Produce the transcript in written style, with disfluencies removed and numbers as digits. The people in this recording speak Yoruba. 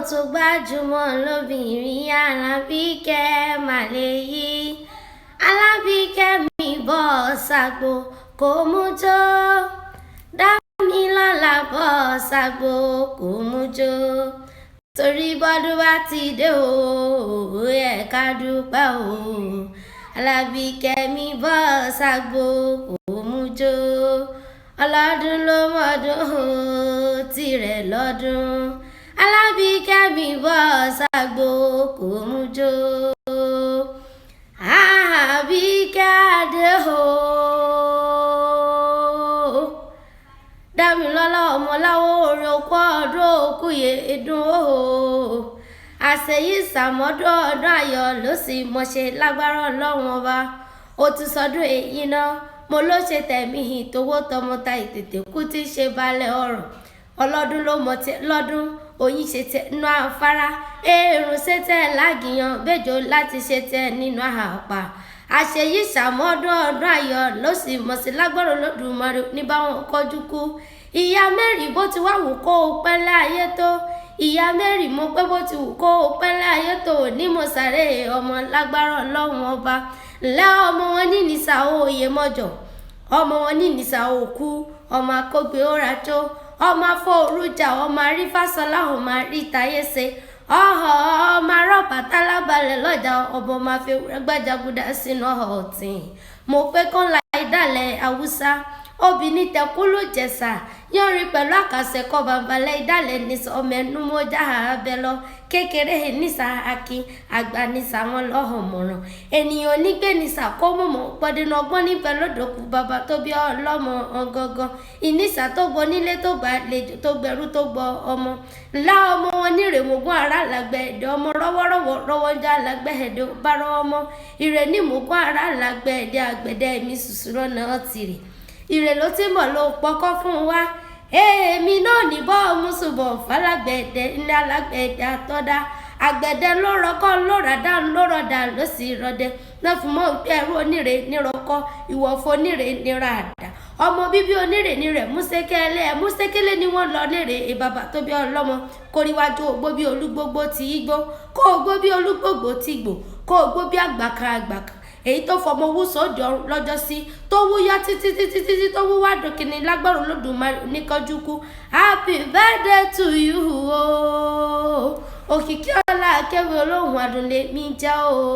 tó gbajúmọ̀ lóbìnrin Abike màlẹ́yìí Abike mi bọ́ ṣàgbó kò mú jó Damilola bọ́ ṣàgbó kò mú jó torí bọ́dún bá ti dé o yẹ ká dúpẹ́ o Abike mi bọ́ ṣàgbó kò mú jó ọlọ́dún ló mọ́dún tirẹ̀ lọ́dún Abike mi bọ́ ṣàgbó kò mú jó Abike dé o Damilola ọmọ Olawore okú ọdún okú yèédún o àṣeyí sàmọ́dún ọdún ayọ̀ ló sì mọ̀ṣẹ́ lágbára Ọlọ́run ọba ó ti sọdún èyí náà mo ló ṣe tẹ̀mí ìtòwó tọmọta ìtètè kú tí ṣe balẹ̀ ọ̀rọ̀ ọlọ́dún ló mọ̀ tí lọ́dún oyin ṣe tẹ nínú afárá eérún ṣe tẹ lágìyàn bẹjọ láti ṣe tẹ nínú àpá àṣeyí ṣàmọ́dún ọdún ayọ̀ ló sì mọ̀ sí lágbára Olódùmarè ní báwọn kọjú kú ìyá mẹ́rin bó ti wá wù kó o pẹ́ láyé tó ìyá mẹ́rin mo pé bó ti wù kó o pẹ́ láyé tó ní mo sáré ọmọ lágbára Ọlọ́run ọba ńlẹ́ ọmọ wọn ní Inisa òye mọ́jọ ọmọ wọn ní Inisa òkú ọmọ akógbe óra tó ọmọ afọ òrùjà ọmọ arífásọlá ọmọ arítayése ọmọ arọ́pàá lábalẹ̀ lọ́jà ọmọ máa fi gbàjàgùdà sínú ọ̀tìn mo pé kán la ìdálẹ̀ haúsá obìnrin tẹkúlù jẹ̀sà yọrin pẹ̀lú àkàṣẹ kọ bàbálẹ̀ ìdálẹ̀ Inisa ọmọ ẹnu mọ́jà abẹ lọ kékeré Inisa akin àgbà Inisa wọn lọ́họ̀mọ̀ràn ènìyàn onígbé Inisa kó mọ̀mọ́ pọ́dínà ọgbọ́n níbẹ̀ lọ́dọ̀kú bàbá tó bí ọlọ́mọ ọ̀gangan Inisa tó gbọ́ nílé tó gbà lejò tó gbẹ̀rú tó gbọ́ ọmọ ńlá ọmọ wọn nírèmọ̀gún ara làgbẹ̀ẹ́dẹ ọmọ rọ́wọ́rọ́wọ́ já làgbẹ̀ẹ́dẹ bára ọmọ ìrẹ̀nímọ̀gún ara làgbẹ̀ẹ́dẹ àgbẹ̀dẹ mi sùsùrọ̀ náà tìrì ìrè ló ti mọ̀ ló pọkọ́ fún wa èmi náà ní bọ́ mùsùlùmọ̀ fàlágbẹ̀dẹ ní alágbẹ̀dẹ àtọ́dá àgbẹ̀dẹ ló rọkọ́ ló ràdá ló rọ̀dà ló sì rọdẹ náà fún mọ́ ẹrú onírè nírọkọ́ ìwọ̀fọ̀ onírè níràdà ọmọ bíbí onírè nírẹ̀ músékélé ni wọ́n lọ nírè bàbá tó bí ọlọ́mọ kóríwájú ògbó bí olúgbógbó ti igbó kó ògbó bí olúgbógbó ti gbò kó ògbó bí àgbàkan èyí tó fọmọ owó sóde ọrùn lọ́jọ́ sí tó wúyá títí tó wúwá dòkìní lágbára Olódùmarè oníkanjú kú happy birthday to you o Okikiola Akewi olóhùn adùn lèmi jẹ́ o.